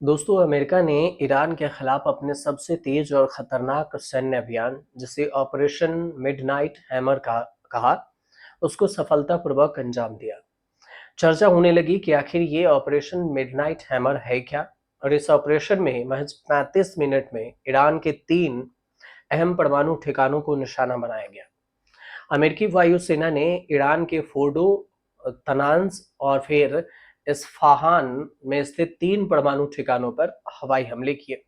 दोस्तों, अमेरिका ने ईरान के खिलाफ अपने सबसे तेज और खतरनाक सैन्य अभियान, जिसे ऑपरेशन मिडनाइट हैमर का कहा, उसको सफलतापूर्वक अंजाम दिया। चर्चा होने लगी कि आखिर ये ऑपरेशन मिडनाइट हैमर है क्या, और इस ऑपरेशन में महज 35 मिनट में ईरान के 3 अहम परमाणु ठिकानों को निशाना बनाया गया। अमेरिकी वायुसेना ने ईरान के फोर्डो, तनांज और फिर इस्फहान में स्थित 3 परमाणु ठिकानों पर हवाई हमले किए।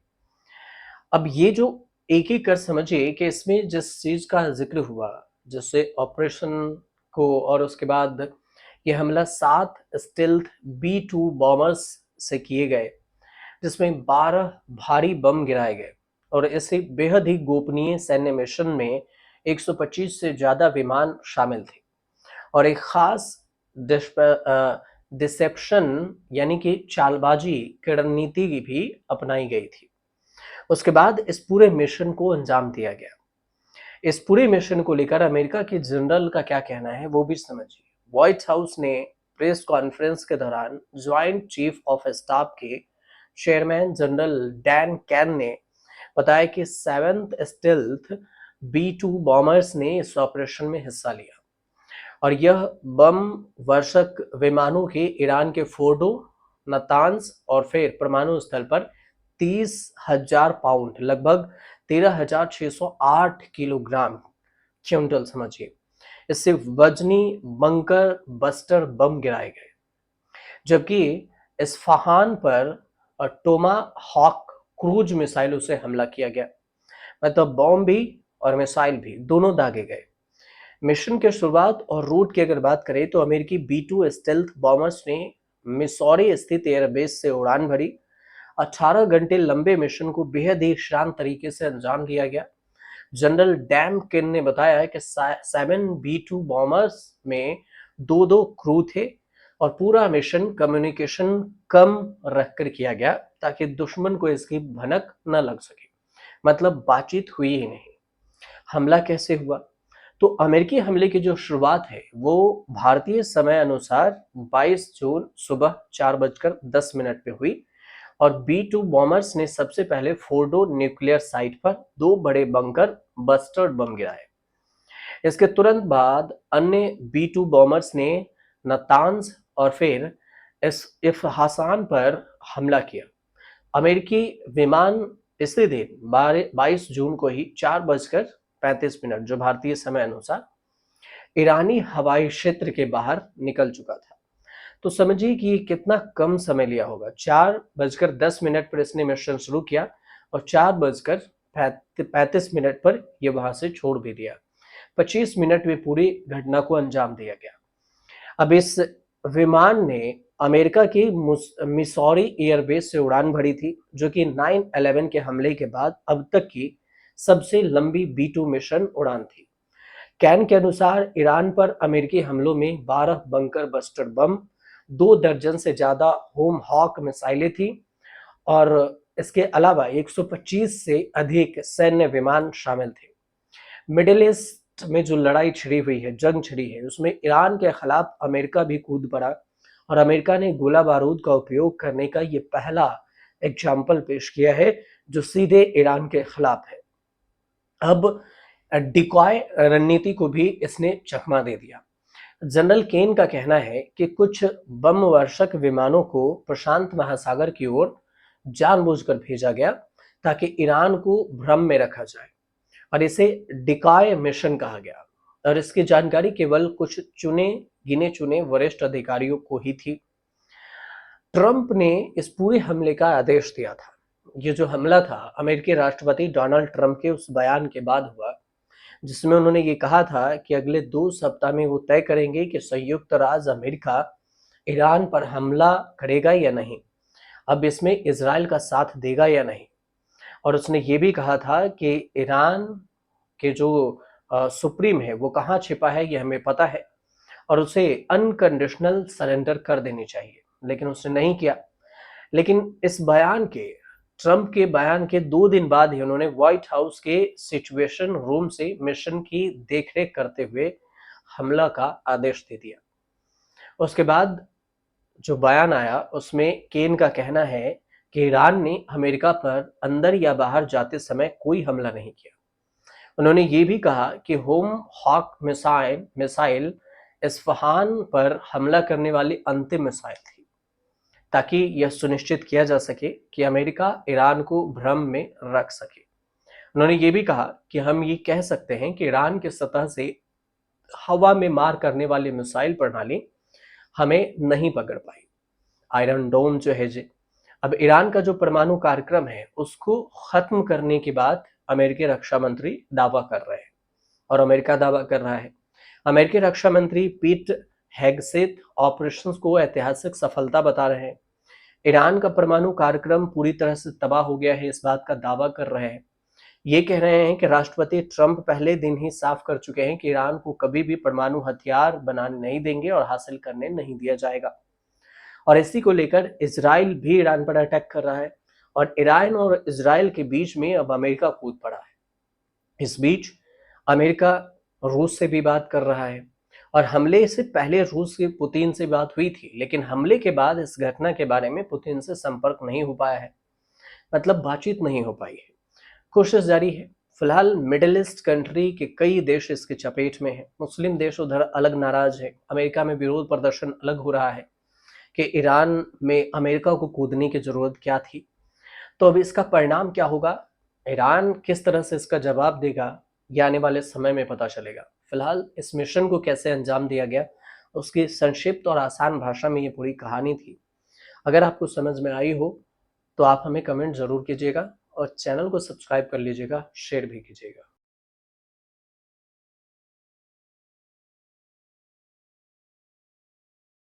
अब ये जो एक-एक कर समझिए कि इसमें जिस चीज़ का ज़िक्र हुआ, जैसे ऑपरेशन को, और उसके बाद ये हमला 7 स्टेल्थ बी-2 बॉम्बर्स से किए गए, जिसमें 12 भारी बम गिराए गए, और ऐसे बेहद ही गोपनीय सैन्य मिशन में 125 से ज़्यादा विमान शामिल थे, और एक खास डिसेप्शन यानी कि चालबाजी की रणनीति भी अपनाई गई थी। उसके बाद इस पूरे मिशन को अंजाम दिया गया। इस पूरे मिशन को लेकर अमेरिका के जनरल का क्या कहना है, वो भी समझिए। व्हाइट हाउस ने प्रेस कॉन्फ्रेंस के दौरान ज्वाइंट चीफ ऑफ स्टाफ के चेयरमैन जनरल डैन कैन ने बताया कि 7th स्टेल्थ बी-2 बॉम्बर्स ने इस ऑपरेशन में हिस्सा लिया, और यह बम वर्षक विमानों के ईरान के फोर्डो, नतांज और फिर परमाणु स्थल पर 30,000 पाउंड, लगभग 13,608 किलोग्राम, क्विंटल समझिए, इससे वजनी बंकर बस्टर बम गिराए गए। जबकि इस्फहान पर टोमा हॉक क्रूज मिसाइलों से हमला किया गया, मतलब बॉम्ब भी और मिसाइल भी दोनों दागे गए। मिशन के शुरुआत और रूट की अगर बात करें तो अमेरिकी बी-2 स्टेल्थ बॉम्बर्स ने मिसौरी स्थित एयरबेस से उड़ान भरी। 18 घंटे लंबे मिशन को बेहद ही शांत तरीके से अंजाम दिया गया। जनरल डैन किन ने बताया कि 7 बी-2 बॉम्बर्स में दो दो क्रू थे, और पूरा मिशन कम्युनिकेशन कम रखकर किया गया, ताकि दुश्मन को इसकी भनक न लग सके, मतलब बातचीत हुई ही नहीं। हमला कैसे हुआ? तो अमेरिकी हमले की जो शुरुआत है वो भारतीय समय अनुसार 22 जून सुबह 4:10 पे हुई, और बी-2 बॉम्बर्स ने सबसे पहले फोर्डो न्यूक्लियर साइट पर 2 बड़े बंकर बस्टर्ड बम गिराए। इसके तुरंत बाद अन्य बी-2 बॉम्बर्स ने नतांज और फिर इस इफ़हासान पर हमला किया। अमेरिकी विमान इसी दिन 22 जून को ही 4:35 जो भारतीय समय अनुसार ईरानी हवाई क्षेत्र के बाहर निकल चुका था। तो समझिए कि ये कितना कम समय लिया होगा। 4:10 पर इसने मिशन शुरू किया, और 4:35 पर ये वहां से छोड़ भी दिया। 25 मिनट में पूरी घटना को अंजाम दिया गया। अब इस विमान ने अमेरिका की मिसौरी एयरबेस से उड़ान भरी थी, जो कि 9/11 के हमले के बाद अब तक की सबसे लंबी बी-2 मिशन उड़ान थी। कैन के अनुसार ईरान पर अमेरिकी हमलों में 12 बंकर बस्टर बम, 2 दर्जन से ज्यादा होम हॉक मिसाइलें थी, और इसके अलावा 125 से अधिक सैन्य विमान शामिल थे। मिडिल ईस्ट में जो लड़ाई छिड़ी हुई है, जंग छिड़ी है, उसमें ईरान के खिलाफ अमेरिका भी कूद पड़ा, और अमेरिका ने गोला बारूद का उपयोग करने का ये पहला एग्जाम्पल पेश किया है, जो सीधे ईरान के खिलाफ है। अब डिकॉय रणनीति को भी इसने चकमा दे दिया। जनरल केन का कहना है कि कुछ बम वर्षक विमानों को प्रशांत महासागर की ओर जानबूझकर भेजा गया, ताकि ईरान को भ्रम में रखा जाए, और इसे डिकॉय मिशन कहा गया, और इसकी जानकारी केवल कुछ गिने चुने वरिष्ठ अधिकारियों को ही थी। ट्रंप ने इस पूरे हमले का आदेश दिया था। ये जो हमला था अमेरिकी राष्ट्रपति डोनाल्ड ट्रंप के उस बयान के बाद हुआ, जिसमें उन्होंने ये कहा था कि अगले 2 सप्ताह में वो तय करेंगे कि संयुक्त राज्य अमेरिका ईरान पर हमला करेगा या नहीं, अब इसमें इजराइल का साथ देगा या नहीं। और उसने ये भी कहा था कि ईरान के जो सुप्रीम है वो कहाँ छिपा है ये हमें पता है, और उसे अनकंडीशनल सरेंडर कर देनी चाहिए, लेकिन उसने नहीं किया। लेकिन इस बयान के, ट्रंप के बयान के 2 दिन बाद ही उन्होंने व्हाइट हाउस के सिचुएशन रूम से मिशन की देखरेख करते हुए हमला का आदेश दे दिया। उसके बाद जो बयान आया उसमें केन का कहना है कि ईरान ने अमेरिका पर अंदर या बाहर जाते समय कोई हमला नहीं किया। उन्होंने ये भी कहा कि Tomahawk missile missile Isfahan पर हमला करने वाली अंतिम मिसाइल थी, ताकि यह सुनिश्चित किया जा सके कि अमेरिका ईरान को भ्रम में रख सके। उन्होंने ये भी कहा कि हम ये कह सकते हैं कि ईरान की सतह से हवा में मार करने वाली मिसाइल प्रणाली हमें नहीं पकड़ पाई। आयरन डोम जो है जी, अब ईरान का जो परमाणु कार्यक्रम है उसको खत्म करने के बाद अमेरिकी रक्षा मंत्री दावा कर रहे हैं, और अमेरिका दावा कर रहा है। अमेरिकी रक्षा मंत्री पीट हेगसेथ ऑपरेशंस को ऐतिहासिक सफलता बता रहे हैं। ईरान का परमाणु कार्यक्रम पूरी तरह से तबाह हो गया है, इस बात का दावा कर रहे हैं। ये कह रहे हैं कि राष्ट्रपति ट्रंप पहले दिन ही साफ कर चुके हैं कि ईरान को कभी भी परमाणु हथियार बनाने नहीं देंगे और हासिल करने नहीं दिया जाएगा। और इसी को लेकर इजराइल भी ईरान पर अटैक कर रहा है, और ईरान और इजराइल के बीच में अब अमेरिका कूद पड़ा है। इस बीच अमेरिका रूस से भी बात कर रहा है, और हमले से पहले रूस के पुतिन से बात हुई थी, लेकिन हमले के बाद इस घटना के बारे में पुतिन से संपर्क नहीं हो पाया है, मतलब बातचीत नहीं हो पाई है। कोशिश जारी है। फिलहाल मिडिल ईस्ट कंट्री के कई देश इसके चपेट में है। मुस्लिम देश उधर अलग नाराज है। अमेरिका में विरोध प्रदर्शन अलग हो रहा है कि ईरान में अमेरिका को कूदने की जरूरत क्या थी। तो अब इसका परिणाम क्या होगा, ईरान किस तरह से इसका जवाब देगा, ये आने वाले समय में पता चलेगा। फिलहाल इस मिशन को कैसे अंजाम दिया गया, उसकी संक्षिप्त और आसान भाषा में ये पूरी कहानी थी। अगर आपको समझ में आई हो तो आप हमें कमेंट जरूर कीजिएगा, और चैनल को सब्सक्राइब कर लीजिएगा, शेयर भी कीजिएगा।